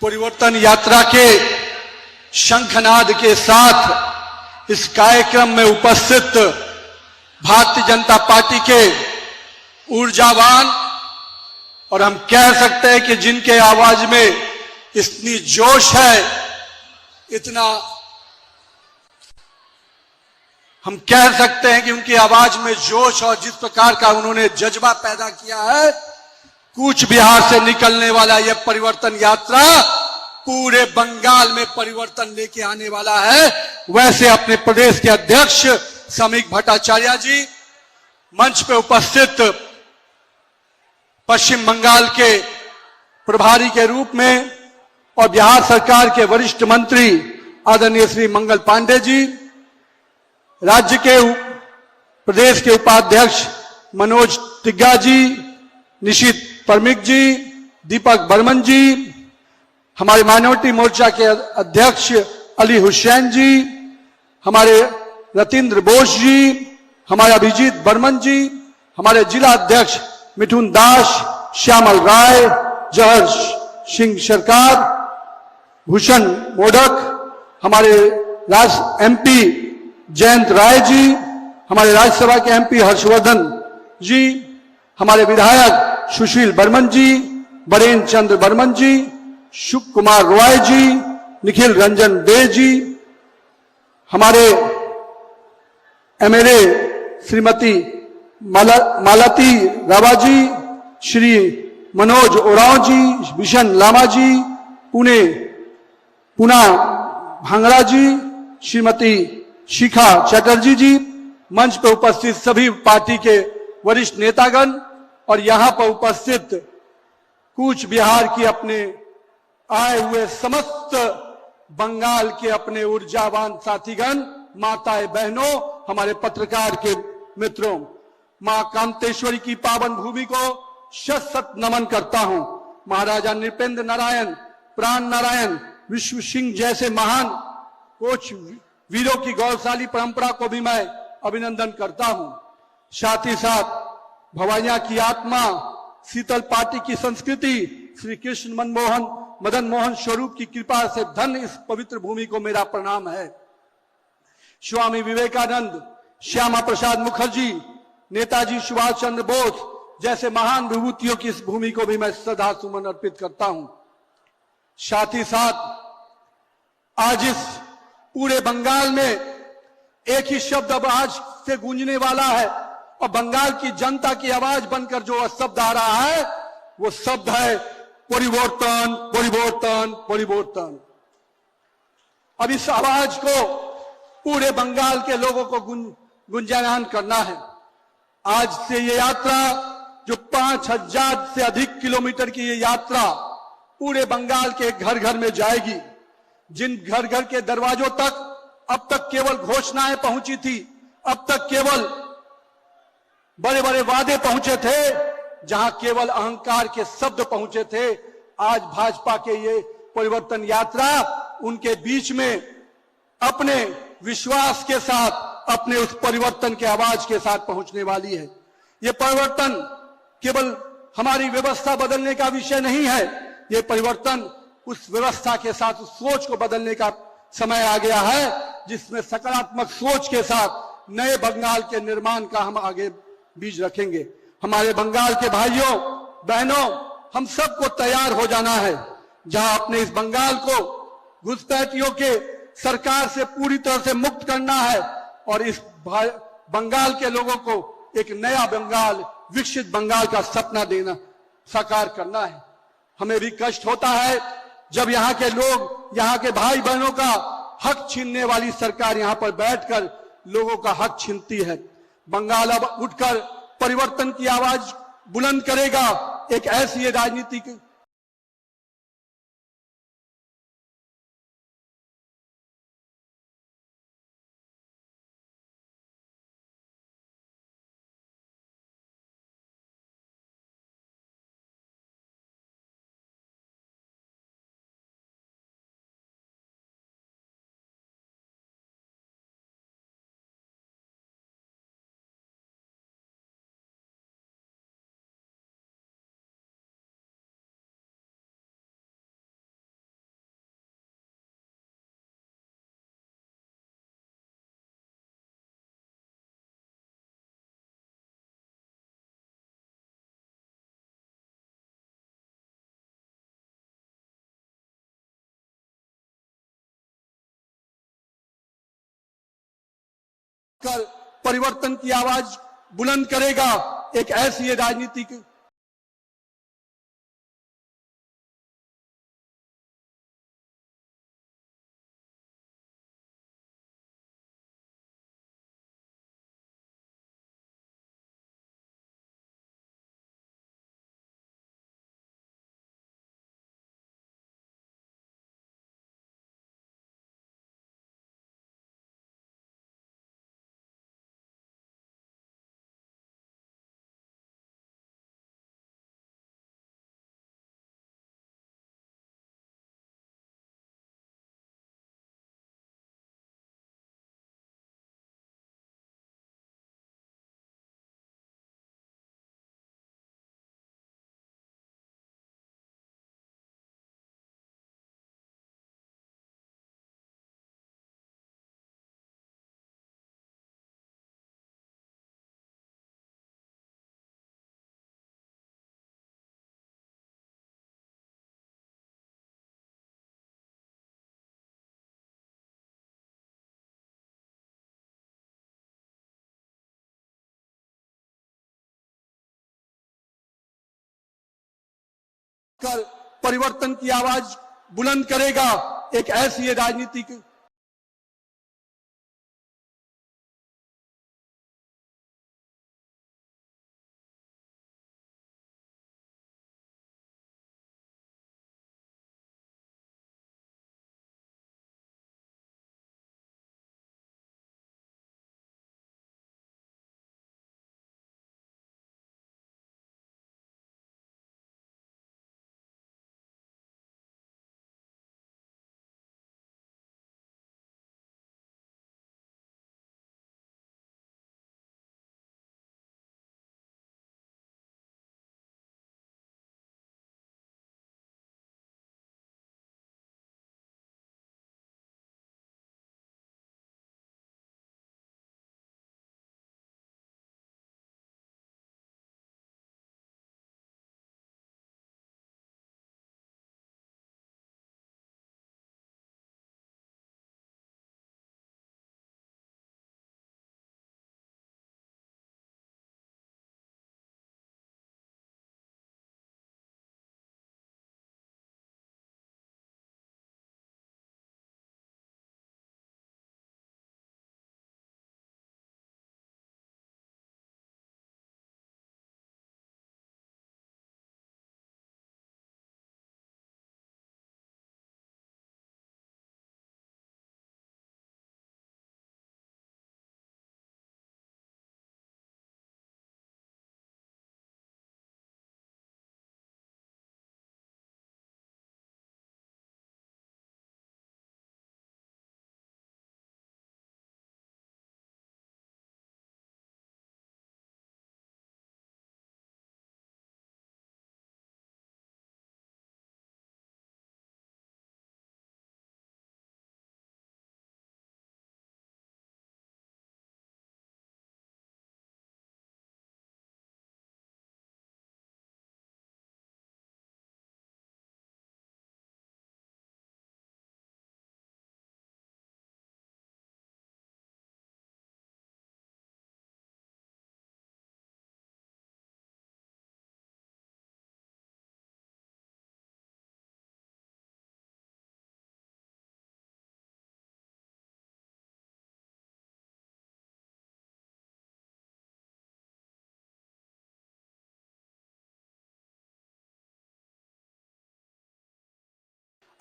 परिवर्तन यात्रा के शंखनाद के साथ इस कार्यक्रम में उपस्थित भारतीय जनता पार्टी के ऊर्जावान और हम कह सकते हैं कि जिनके आवाज में इतनी जोश है, इतना हम कह सकते हैं कि उनकी आवाज में जोश और जिस प्रकार का उन्होंने जज्बा पैदा किया है, कूच बिहार से निकलने वाला यह परिवर्तन यात्रा पूरे बंगाल में परिवर्तन लेके आने वाला है। वैसे अपने प्रदेश के अध्यक्ष समीक भट्टाचार्य जी, मंच पे उपस्थित पश्चिम बंगाल के प्रभारी के रूप में और बिहार सरकार के वरिष्ठ मंत्री आदरणीय श्री मंगल पांडे जी, राज्य के प्रदेश के उपाध्यक्ष मनोज तिग्गा जी, निशित परमिक जी, दीपक बर्मन जी, हमारे माइनॉरिटी मोर्चा के अध्यक्ष अली हुसैन जी, हमारे रतीन्द्र बोस जी, हमारे अभिजीत बर्मन जी, हमारे जिला अध्यक्ष मिठुन दास, श्यामल राय, जहर सिंह सरकार, भूषण मोडक, हमारे एमपी जयंत राय जी, हमारे राज्यसभा के एमपी हर्षवर्धन जी, हमारे विधायक सुशील बर्मन जी, बरेन चंद्र बर्मन जी, शुभ कुमार रॉय जी, निखिल रंजन डे जी, हमारे एमएलए श्रीमती मालती रावा जी, श्री मनोज ओरांव जी, बिशन लामा जी, पूना भांगड़ा जी, श्रीमती शिखा चटर्जी जी, मंच पर उपस्थित सभी पार्टी के वरिष्ठ नेतागण और यहां पर उपस्थित कूच बिहार की अपने आए हुए समस्त बंगाल के अपने ऊर्जावान साथीगण, माताएं बहनों, हमारे पत्रकार के मित्रों, मां कांतेश्वरी की पावन भूमि को शत शत नमन करता हूं। महाराजा नृपेंद्र नारायण, प्राण नारायण, विश्व सिंह जैसे महान कोच वीरों की गौरवशाली परंपरा को भी मैं अभिनंदन करता हूं। साथ ही साथ भवाइया की आत्मा, शीतल पार्टी की संस्कृति, श्री कृष्ण मदन मोहन स्वरूप की कृपा से धन इस पवित्र भूमि को मेरा प्रणाम है। स्वामी विवेकानंद, श्यामा प्रसाद मुखर्जी, नेताजी सुभाष चंद्र बोस जैसे महान विभूतियों की इस भूमि को भी मैं श्रद्धा सुमन अर्पित करता हूं। साथ ही साथ आज इस पूरे बंगाल में एक ही शब्द अब आज से गूंजने वाला है और बंगाल की जनता की आवाज बनकर जो शब्द आ रहा है वो शब्द है परिवर्तन, परिवर्तन, परिवर्तन। अब इस आवाज को पूरे बंगाल के लोगों को गुंजायमान करना है। आज से ये यात्रा जो 5000 से अधिक किलोमीटर की ये यात्रा पूरे बंगाल के घर घर में जाएगी। जिन घर घर के दरवाजों तक अब तक केवल घोषणाएं पहुंची थी, अब तक केवल बड़े बड़े वादे पहुंचे थे, जहां केवल अहंकार के शब्द पहुंचे थे, आज भाजपा के ये परिवर्तन यात्रा उनके बीच में अपने विश्वास के साथ, अपने उस परिवर्तन के आवाज के साथ पहुंचने वाली है। ये परिवर्तन केवल हमारी व्यवस्था बदलने का विषय नहीं है, ये परिवर्तन उस व्यवस्था के साथ उस सोच को बदलने का समय आ गया है, जिसमें सकारात्मक सोच के साथ नए बंगाल के निर्माण का हम आगे बीज रखेंगे। हमारे बंगाल के भाइयों बहनों, हम सबको तैयार हो जाना है, जहां अपने इस बंगाल को घुसपैठियों के सरकार से पूरी तरह से मुक्त करना है और इस बंगाल के लोगों को एक नया बंगाल, विकसित बंगाल का सपना देना, साकार करना है। हमें भी कष्ट होता है जब यहाँ के लोग, यहाँ के भाई बहनों का हक छीनने वाली सरकार यहाँ पर बैठकर लोगों का हक छीनती है। बंगाल अब उठकर परिवर्तन की आवाज बुलंद करेगा। एक ऐसी राजनीति कर परिवर्तन की आवाज बुलंद करेगा। एक ऐसी राजनीतिक कर परिवर्तन की आवाज बुलंद करेगा। एक ऐसी राजनीतिक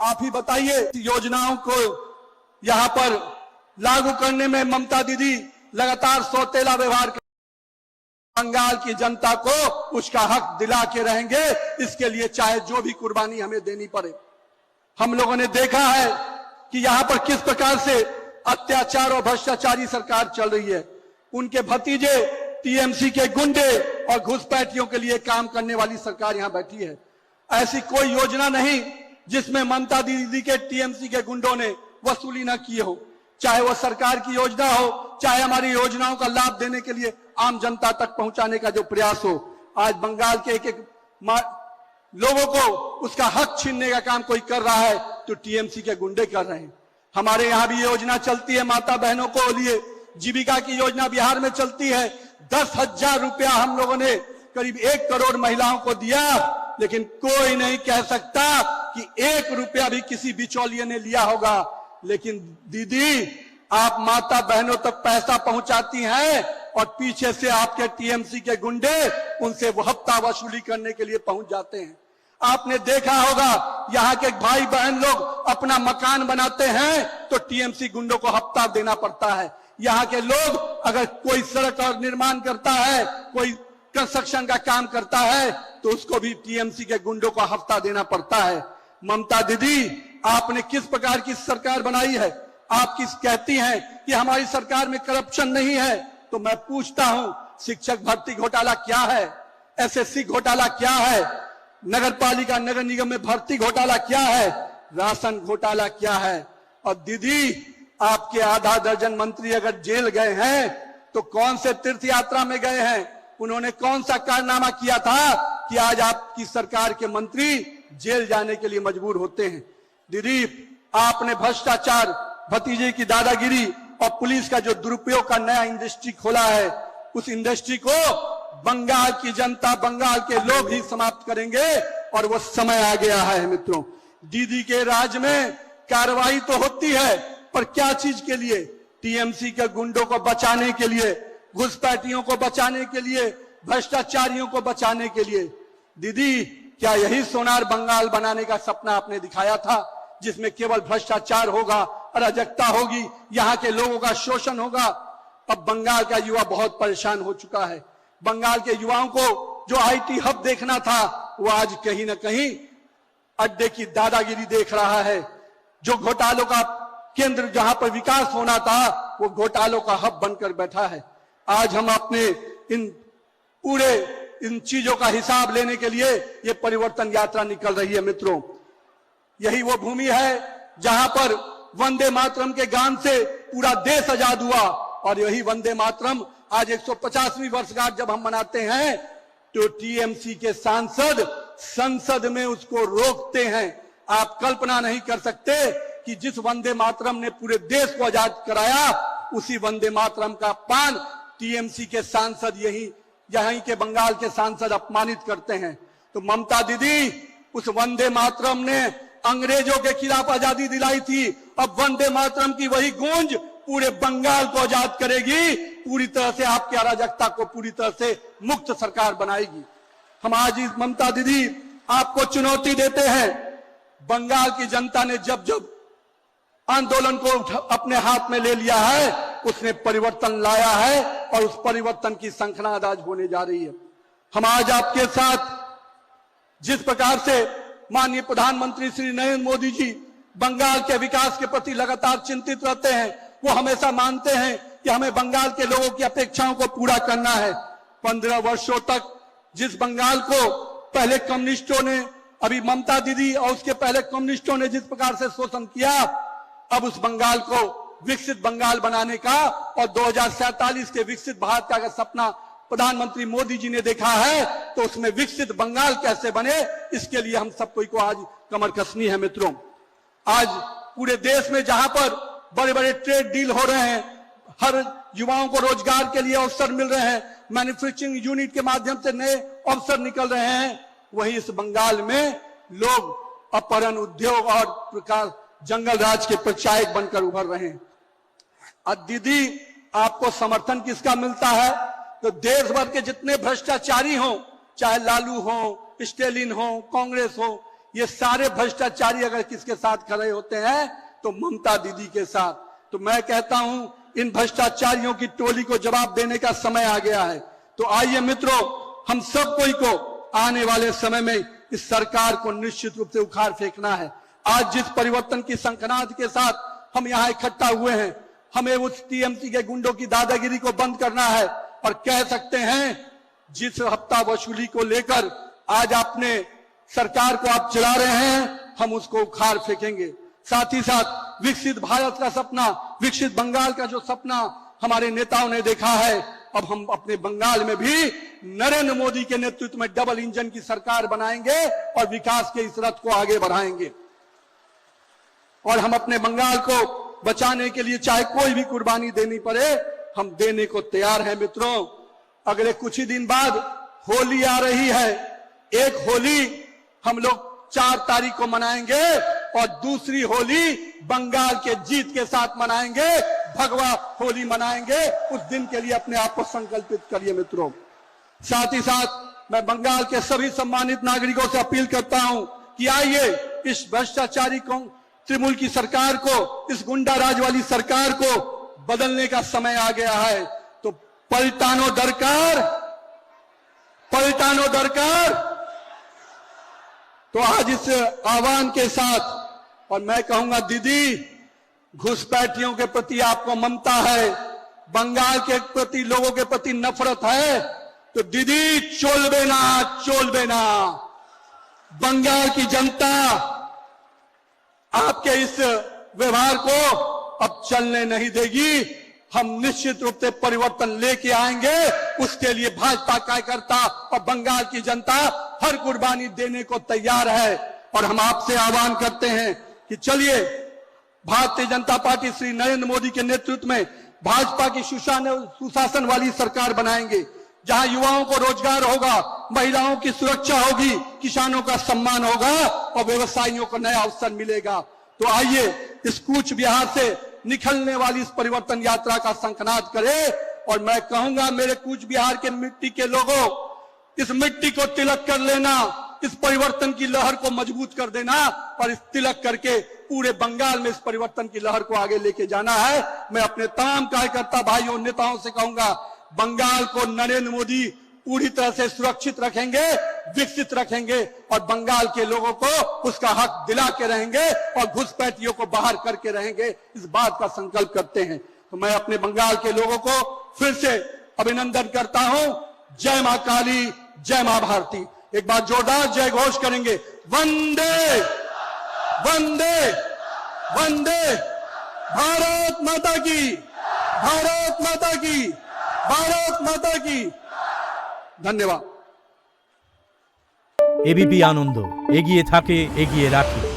आप ही बताइए, योजनाओं को यहां पर लागू करने में ममता दीदी लगातार सौतेला व्यवहार कर बंगाल की जनता को उसका हक दिला के रहेंगे। इसके लिए चाहे जो भी कुर्बानी हमें देनी पड़े। हम लोगों ने देखा है कि यहां पर किस प्रकार से अत्याचार और भ्रष्टाचारी सरकार चल रही है। उनके भतीजे टीएमसी के गुंडे और घुसपैठियों के लिए काम करने वाली सरकार यहां बैठी है। ऐसी कोई योजना नहीं जिसमें ममता दीदी के टीएमसी के गुंडों ने वसूली न की हो। चाहे वो सरकार की योजना हो, चाहे हमारी योजनाओं का लाभ देने के लिए आम जनता तक पहुंचाने का जो प्रयास हो। आज बंगाल के एक एक लोगों को उसका हक छीनने का काम कोई कर रहा है तो टीएमसी के गुंडे कर रहे हैं। हमारे यहां भी योजना चलती है माता बहनों को लिए जीविका की योजना बिहार में चलती है। 10,000 रुपया हम लोगों ने करीब 1 करोड़ महिलाओं को दिया, लेकिन कोई नहीं कह सकता कि 1 रुपया भी किसी बिचौलिए ने लिया होगा। लेकिन दीदी, आप माता बहनों तक पैसा पहुंचाती हैं और पीछे से आपके टीएमसी के गुंडे उनसे वो हफ्ता वसूली करने के लिए पहुंच जाते हैं। आपने देखा होगा, यहाँ के भाई बहन लोग अपना मकान बनाते हैं तो टीएमसी गुंडों को हफ्ता देना पड़ता है। यहाँ के लोग अगर कोई सड़क और निर्माण करता है, कोई कंस्ट्रक्शन का काम करता है, तो उसको भी टीएमसी के गुंडों को हफ्ता देना पड़ता है। ममता दीदी, आपने किस प्रकार की सरकार बनाई है? आप किस कहती हैं कि हमारी सरकार में करप्शन नहीं है, तो मैं पूछता हूं, शिक्षक भर्ती घोटाला क्या है? एसएससी घोटाला क्या है? नगर पालिका नगर निगम में भर्ती घोटाला क्या है? राशन घोटाला क्या है? और दीदी, आपके आधा दर्जन मंत्री अगर जेल गए हैं तो कौन से तीर्थ यात्रा में गए हैं? उन्होंने कौन सा कारनामा किया था कि आज आपकी सरकार के मंत्री जेल जाने के लिए मजबूर होते हैं? दीदी, आपने भ्रष्टाचार, भतीजे की दादागिरी और पुलिस का जो दुरुपयोग का नया इंडस्ट्री खोला है, उस इंडस्ट्री को बंगाल की जनता, बंगाल के लोग ही समाप्त करेंगे और वो समय आ गया है। मित्रों, दीदी के राज में कार्रवाई तो होती है, पर क्या चीज के लिए? टीएमसी के गुंडों को बचाने के लिए, घुसपैठियों को बचाने के लिए, भ्रष्टाचारियों को बचाने के लिए। दीदी, क्या यही सोनार बंगाल बनाने का सपना आपने दिखाया था, जिसमें केवल भ्रष्टाचार होगा, अराजकता होगी, यहाँ के लोगों का शोषण होगा? अब बंगाल का युवा बहुत परेशान हो चुका है। बंगाल के युवाओं को जो आईटी हब देखना था, वो आज कहीं ना कहीं अड्डे की दादागिरी देख रहा है। जो घोटालों का केंद्र, जहां पर विकास होना था, वो घोटालों का हब बनकर बैठा है। आज हम अपने इन चीजों का हिसाब लेने के लिए ये परिवर्तन यात्रा निकल रही है। मित्रों, यही वो भूमि है जहां पर वंदे मातरम के गान से पूरा देश आजाद हुआ, और यही वंदे मातरम आज 150वीं वर्षगांठ जब हम मनाते हैं तो टीएमसी के सांसद संसद में उसको रोकते हैं। आप कल्पना नहीं कर सकते कि जिस वंदे मातरम ने पूरे देश को आजाद कराया, उसी वंदे मातरम का अपमान टीएमसी के सांसद यहीं के बंगाल के सांसद अपमानित करते हैं। तो ममता दीदी, उस वंदे मातरम ने अंग्रेजों के खिलाफ आजादी दिलाई थी, अब वंदे मातरम की वही गूंज पूरे बंगाल को आजाद करेगी, पूरी तरह से आपकी अराजकता को पूरी तरह से मुक्त सरकार बनाएगी। हम आज इस ममता दीदी आपको चुनौती देते हैं। बंगाल की जनता ने जब जब आंदोलन को अपने हाथ में ले लिया है, उसने परिवर्तन लाया है और उस परिवर्तन की शंखनाद आज होने जा रही है। हम आज आपके साथ जिस प्रकार से माननीय प्रधानमंत्री श्री नरेंद्र मोदी जी बंगाल के विकास के प्रति लगातार चिंतित रहते हैं, वो हमेशा मानते हैं कि हमें बंगाल के लोगों की अपेक्षाओं को पूरा करना है। 15 वर्षों तक जिस बंगाल को पहले कम्युनिस्टों ने, अभी ममता दीदी और उसके पहले कम्युनिस्टों ने जिस प्रकार से शोषण किया, अब उस बंगाल को विकसित बंगाल बनाने का और 2047 के विकसित भारत का अगर सपना प्रधानमंत्री मोदी जी ने देखा है, तो उसमें विकसित बंगाल कैसे बने, इसके लिए हम सब को आज कमर कसनी है। मित्रों, आज पूरे देश में जहां पर बड़े बड़े ट्रेड डील हो रहे हैं, हर युवाओं को रोजगार के लिए अवसर मिल रहे हैं, मैन्युफैक्चरिंग यूनिट के माध्यम से नए अवसर निकल रहे हैं, वहीं इस बंगाल में लोग अपहरण, उद्योग और प्रकार जंगल राज के प्रचायक बनकर उभर रहे हैं। अब दीदी, आपको समर्थन किसका मिलता है? तो देश भर के जितने भ्रष्टाचारी हों, चाहे लालू हो, स्टेलिन हो, कांग्रेस हो, ये सारे भ्रष्टाचारी अगर किसके साथ खड़े होते हैं तो ममता दीदी के साथ। तो मैं कहता हूं, इन भ्रष्टाचारियों की टोली को जवाब देने का समय आ गया है। तो आइए मित्रों, हम सब कोई को आने वाले समय में इस सरकार को निश्चित रूप से उखाड़ फेंकना है। आज जिस परिवर्तन की शंखनाद के साथ हम यहाँ इकट्ठा हुए हैं, हमें उस टीएमसी के गुंडों की दादागिरी को बंद करना है। और कह सकते हैं, जिस हफ्ता वसूली को लेकर आज आपने सरकार को आप चला रहे हैं, हम उसको उखाड़ फेंकेंगे। साथ ही साथ विकसित भारत का सपना, विकसित बंगाल का जो सपना हमारे नेताओं ने देखा है, अब हम अपने बंगाल में भी नरेंद्र मोदी के नेतृत्व में डबल इंजन की सरकार बनाएंगे और विकास के इस रथ को आगे बढ़ाएंगे। और हम अपने बंगाल को बचाने के लिए चाहे कोई भी कुर्बानी देनी पड़े, हम देने को तैयार हैं मित्रों। अगले कुछ ही दिन बाद होली आ रही है। एक होली हम लोग 4 तारीख को मनाएंगे और दूसरी होली बंगाल के जीत के साथ मनाएंगे, भगवा होली मनाएंगे। उस दिन के लिए अपने आप को संकल्पित करिए मित्रों। साथ ही साथ मैं बंगाल के सभी सम्मानित नागरिकों से अपील करता हूं कि आइए इस भ्रष्टाचारी तृणमूल की सरकार को, इस गुंडा राज वाली सरकार को बदलने का समय आ गया है। तो पलटानो दरकार, पलटानो दरकार। तो आज इस आह्वान के साथ, और मैं कहूंगा दीदी, घुसपैठियों के प्रति आपको ममता है, बंगाल के प्रति, लोगों के प्रति नफरत है, तो दीदी चोलबे ना, चोलबे ना। बंगाल की जनता आपके इस व्यवहार को अब चलने नहीं देगी। हम निश्चित रूप से परिवर्तन लेके आएंगे। उसके लिए भाजपा कार्यकर्ता और बंगाल की जनता हर कुर्बानी देने को तैयार है। और हम आपसे आह्वान करते हैं कि चलिए भारतीय जनता पार्टी श्री नरेंद्र मोदी के नेतृत्व में भाजपा की सुशासन वाली सरकार बनाएंगे, जहां युवाओं को रोजगार होगा, महिलाओं की सुरक्षा होगी, किसानों का सम्मान होगा और व्यवसायियों को नया अवसर मिलेगा। तो आइए इस कूच बिहार से निकलने वाली इस परिवर्तन यात्रा का शंखनाद करें। और मैं कहूंगा मेरे कूच बिहार के मिट्टी के लोगों, इस मिट्टी को तिलक कर लेना, इस परिवर्तन की लहर को मजबूत कर देना और इस तिलक करके पूरे बंगाल में इस परिवर्तन की लहर को आगे लेके जाना है। मैं अपने तमाम कार्यकर्ता भाइयों, नेताओं से कहूंगा, बंगाल को नरेंद्र मोदी पूरी तरह से सुरक्षित रखेंगे, विकसित रखेंगे और बंगाल के लोगों को उसका हक दिला के रहेंगे और घुसपैठियों को बाहर करके रहेंगे। इस बात का संकल्प करते हैं। तो मैं अपने बंगाल के लोगों को फिर से अभिनंदन करता हूं। जय मां काली, जय मां भारती। एक बार जोरदार जय घोष करेंगे, वंदे वंदे वंदे, भारत माता की, भारत माता की, भारत माता की। धन्यवाद। एबीपी आनंद, एगिए थाके, एगिए राखी।